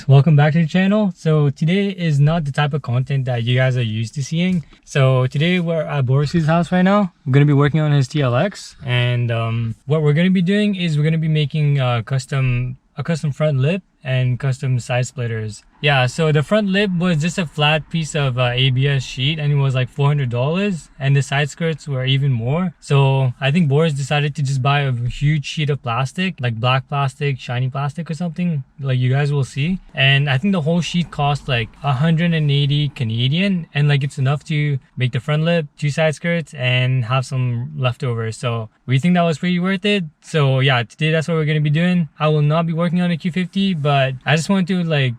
welcome back to the channel. So today is not the type of content that you guys are used to seeing. So today we're at Boris's house right now. We're going to be working on his TLX, and what we're going to be doing is we're going to be making a custom front lip and custom side splitters. Yeah, so the front lip was just a flat piece of ABS sheet, and it was like $400, and the side skirts were even more. So I think Boris decided to just buy a huge sheet of plastic, like black plastic, shiny plastic or something, like you guys will see. And I think the whole sheet cost like 180 Canadian, and like it's enough to make the front lip, 2 side skirts, and have some leftovers. So we think that was pretty worth it. So yeah, today that's what we're going to be doing. I will not be working on a Q50, but I just want to like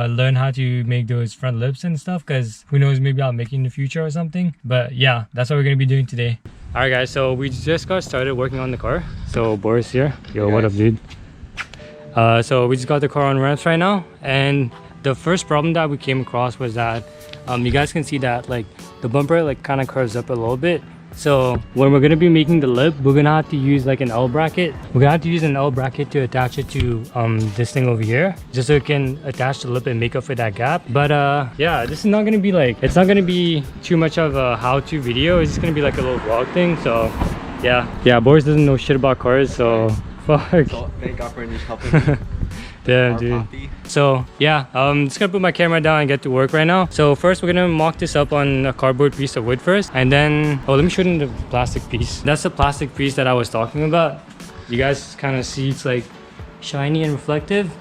learn how to make those front lips and stuff, because who knows, maybe I'll make it in the future or something. But yeah, that's what we're going to be doing today. All right guys, so we just got started working on the car. So Boris here. Yo, what up dude? So we just got the car on ramps right now, and the first problem that we came across was that you guys can see that like the bumper like kind of curves up a little bit. So when we're going to be making the lip, we're going to have to use like an L bracket. We're going to have to use an L bracket to attach it to this thing over here, just so it can attach the lip and make up for that gap. But yeah, this is not going to be like, it's not going to be too much of a how-to video. It's just going to be like a little vlog thing. So yeah, Boris doesn't know shit about cars, so fuck. So thank God for helping me. Damn dude. So yeah, I'm just gonna put my camera down and get to work right now. So first we're gonna mock this up on a cardboard piece of wood first, and then let me show you the plastic piece. That's the plastic piece that I was talking about. You guys kind of see it's like shiny and reflective.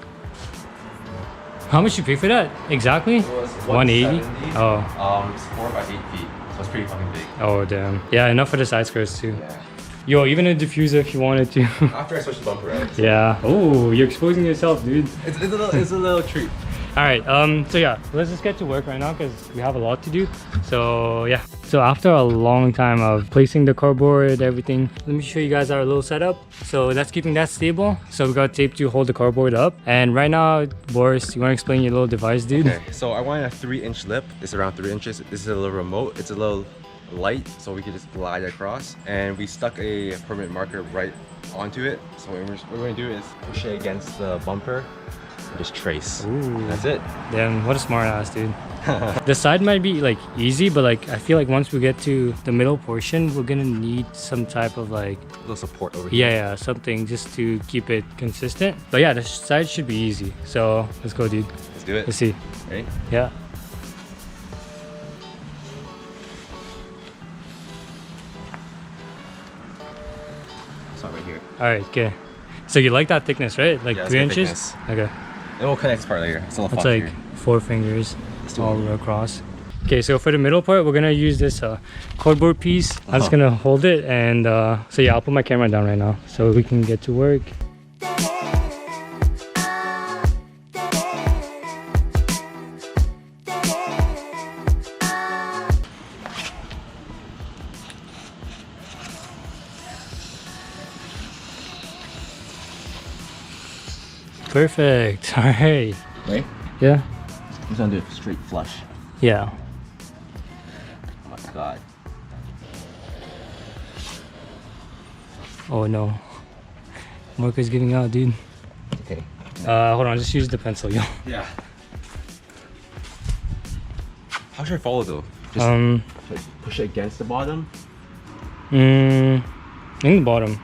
How much you pay for that exactly? It was 180. Oh, it's 4 by 8 feet, so it's pretty fucking big. Oh damn. Yeah, enough for the side skirts too. Yeah. Yo, even a diffuser if you wanted to. After I switch the bumper out. Yeah. Oh, you're exposing yourself, dude. It's a little treat. All right, so yeah, let's just get to work right now because we have a lot to do. So yeah, so after a long time of placing the cardboard, everything, let me show you guys our little setup. So that's keeping that stable. So we got tape to hold the cardboard up. And right now, Boris, you want to explain your little device, dude? Okay, so I wanted a 3-inch lip. It's around 3 inches. This is a little remote. It's a little light, so we can just glide across. And we stuck a permanent marker right onto it. So what we're going to do is push it against the bumper. Just trace. Ooh. That's it. Damn, what a smart ass, dude. The side might be like easy, but like I feel like once we get to the middle portion, we're gonna need some type of like a little support over here. Yeah, something just to keep it consistent. But yeah, the side should be easy. So let's go, dude. Let's do it. Let's see. Ready? Yeah. Start right here. All right, okay. So you like that thickness, right? Like yeah, 3 inches? Thickness. Okay. And we'll connect this part later. It's a little That's fun like here. 4 fingers all across. Okay, so for the middle part, we're gonna use this cardboard piece. I'm just gonna hold it, and so yeah, I'll put my camera down right now so we can get to work. Perfect. All right. Right? Yeah. I'm just gonna do a straight flush. Yeah. Oh my god. Oh no. Marker's giving out, dude. Okay. Hold on. Just use the pencil, yo. Yeah. How should I follow though? Just push it against the bottom. In the bottom.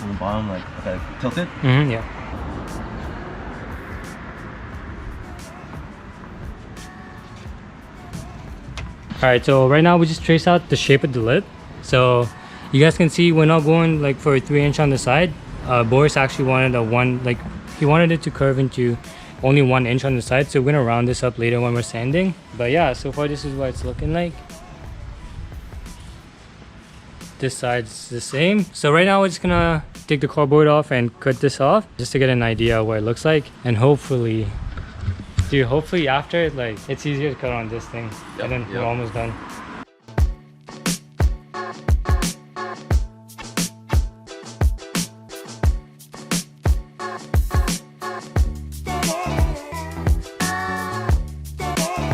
On the bottom, like okay, tilt it. Yeah. Alright, so right now we just trace out the shape of the lip. So you guys can see we're not going like for a 3-inch on the side. Boris actually wanted he wanted it to curve into only 1 inch on the side. So we're gonna round this up later when we're sanding. But yeah, so far this is what it's looking like. This side's the same. So right now we're just gonna take the cardboard off and cut this off just to get an idea of what it looks like. And hopefully, dude, hopefully after like it's easier to cut on this thing. Yep, and then we're almost done.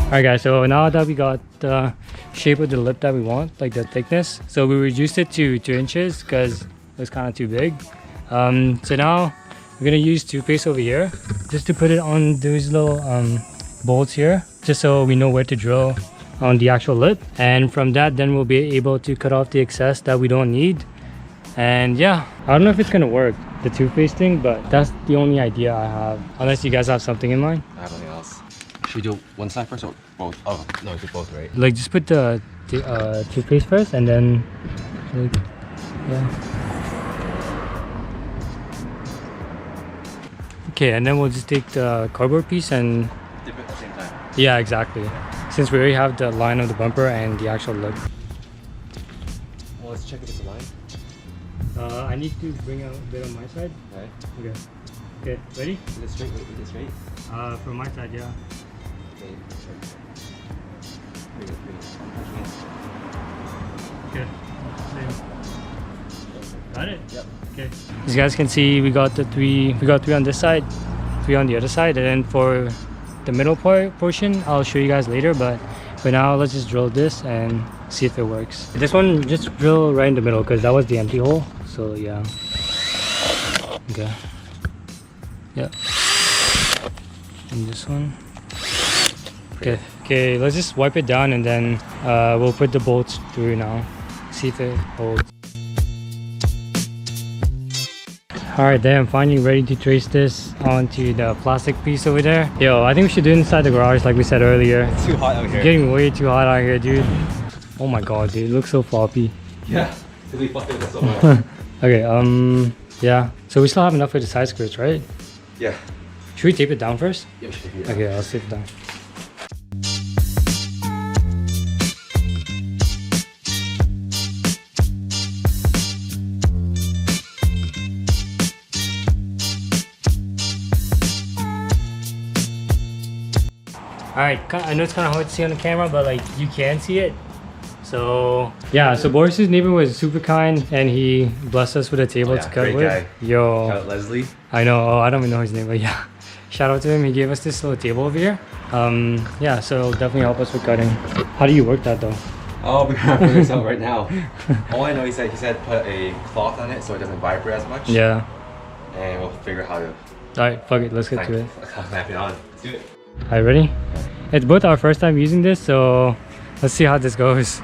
Alright guys, so now that we got the shape of the lip that we want, like the thickness, so we reduced it to 2 inches because it was kind of too big. So now we're gonna use toothpaste over here just to put it on those little bolts here, just so we know where to drill on the actual lip. And from that, then we'll be able to cut off the excess that we don't need. And yeah, I don't know if it's gonna work, the toothpaste thing, but that's the only idea I have, unless you guys have something in mind. I have nothing else. Should we do one side first or both? Oh no, do both, right? Like just put the toothpaste first, and then like, yeah. Okay, and then we'll just take the cardboard piece and Dip it at the same time. yeah, exactly, since we already have the line of the bumper and the actual lip. Well, let's check if it's aligned. I need to bring out a bit on my side. Okay. Okay. Okay, ready? Is it straight? Wait, is it straight? From my side, yeah. Okay. Okay. Got it? Yep. Okay. As you guys can see, we got three on this side, 3 on the other side, and then for the middle portion, I'll show you guys later, but for now, let's just drill this and see if it works. This one, just drill right in the middle because that was the empty hole, so yeah. Okay. Yeah. And this one. Okay. Okay, let's just wipe it down and then we'll put the bolts through now. See if it holds. Alright, then I'm finally ready to trace this onto the plastic piece over there. Yo, I think we should do it inside the garage like we said earlier. It's too hot out here. It's getting way too hot out here, dude. Oh my god, dude, it looks so floppy. Yeah. We fucked it so much. Okay, yeah. So we still have enough for the side skirts, right? Yeah. Should we tape it down first? Yeah, we should take it out. Okay, I'll tape it down. Alright, I know it's kind of hard to see on the camera, but like you can see it. So yeah, so Boris's neighbor was super kind and he blessed us with a table to cut great with. guy. Yo, Shout out Leslie. I know, I don't even know his name, but yeah. Shout out to him, he gave us this little table over here. Yeah, so it'll definitely help us with cutting. How do you work that though? Oh, we're gonna figure this out right now. All I know, he said put a cloth on it so it doesn't vibrate as much. Yeah. And we'll figure out how to Alright, fuck it, let's get to it. snap it on. Let's do it. Alright, ready? It's both our first time using this, so let's see how this goes.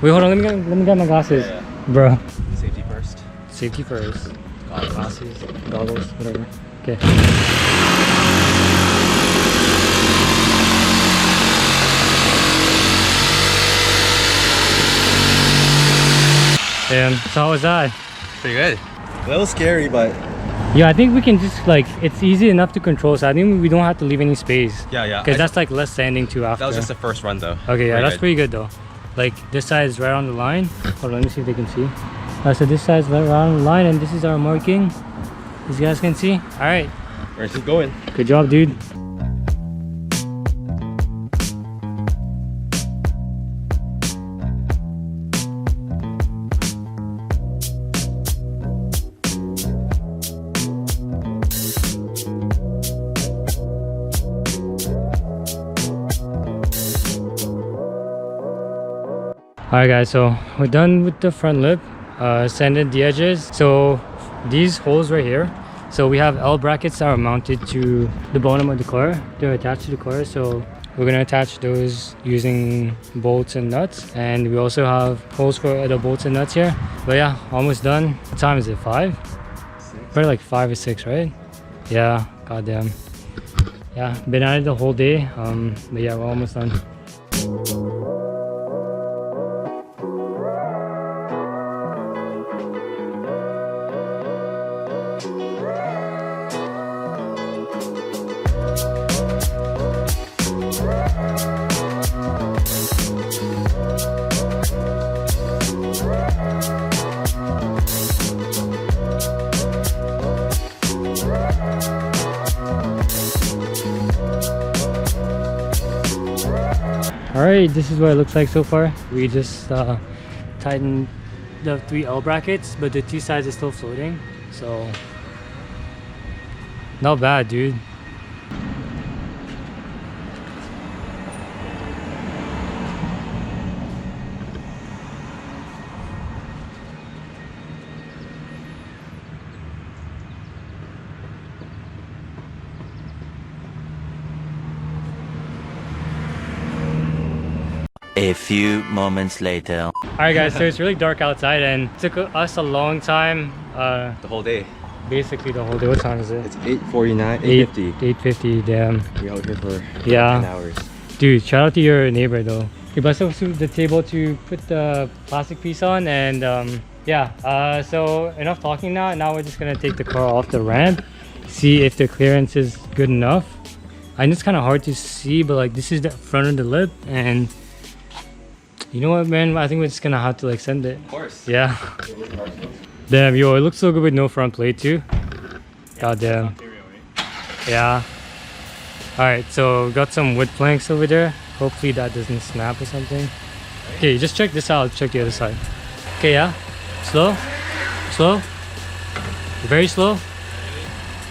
Wait, hold on, let me get my glasses. Yeah. Bro. Safety first. Safety first. Glasses, goggles, whatever. Okay. Damn, so how was that? Pretty good. A little scary, but Yeah, I think we can just like, it's easy enough to control, so I think we don't have to leave any space. yeah. Because that's like less sanding too after. That was just the first run though. Okay, yeah, that's good. pretty good though. Like this side is right on the line. Hold on, let me see if they can see. So this side is right on the line and this is our marking. As you guys can see. Alright. We're just going. Good job, dude. Alright guys, so we're done with the front lip, sanded the edges. So these holes right here, so we have L brackets that are mounted to the bottom of the car. They're attached to the car, so we're gonna attach those using bolts and nuts. And we also have holes for the bolts and nuts here. But yeah, almost done. What time is it, 5? Probably like 5 or 6, right? Yeah, goddamn. Yeah, been at it the whole day, but yeah, we're almost done. Alright, this is what it looks like so far. We just tightened the 3 L brackets, but the 2 sides are still floating. So, not bad, dude. A few moments later. Alright guys, so it's really dark outside and it took us a long time. The whole day. Basically the whole day. What time is it? It's 8:49, 8:50. 8:50, damn. We're out here for 10 Yeah. hours. Dude, shout out to your neighbor though. He busted us through the table to put the plastic piece on and yeah. So enough talking now. Now we're just gonna take the car off the ramp, see if the clearance is good enough. I know it's kind of hard to see, but like this is the front of the lip and you know what, man? I think we're just gonna have to like send it. Of course. Yeah. Damn, yo, it looks so good with no front plate too. God damn. Yeah. Alright, so got some wood planks over there. Hopefully that doesn't snap or something. Okay, just check this out. Check the other side. Okay, yeah. Slow. Slow. Very slow.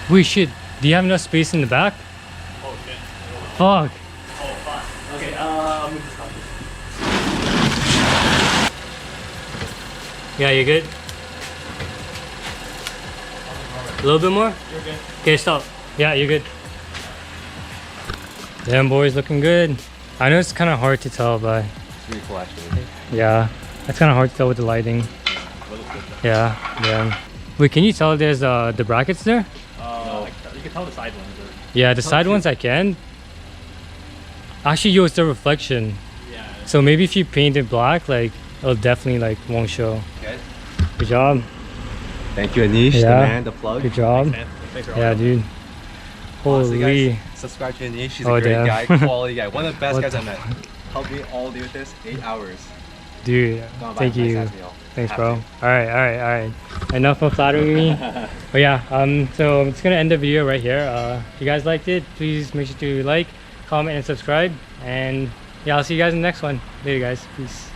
Wait, shit. Do you have enough space in the back? Oh shit. Fuck. Oh fuck. Okay, I'm gonna stop this. Yeah, you good? A little bit more? You're good. Okay, stop. Yeah, you're good. Damn, boys, looking good. I know it's kind of hard to tell, but It's really cool actually. yeah, it's kind of hard to tell with the lighting. Well, looks good though. Yeah, yeah. Wait, can you tell there's the brackets there? You can tell the side ones are. Yeah, the side ones I can. Actually, yo, it's the reflection. Yeah. So maybe if you paint it black, like it'll definitely like won't show. Okay. Good job. Thank you, Anish, Yeah. the man, the plug. Good job. Thanks, man. Thanks for all Yeah, your dude. Honestly, Holy. guys, subscribe to Anish. He's Oh, a great damn. guy, quality guy. One of the best What guys the I met. Helped me all day with this, 8 hours. Dude, Gonna buy thank a nice you. ass meal. Thanks, Have bro. to. All right. Enough of flattering me. But yeah, so I'm just gonna end the video right here. If you guys liked it, please make sure to like, comment, and subscribe. And yeah, I'll see you guys in the next one. Later, guys. Peace.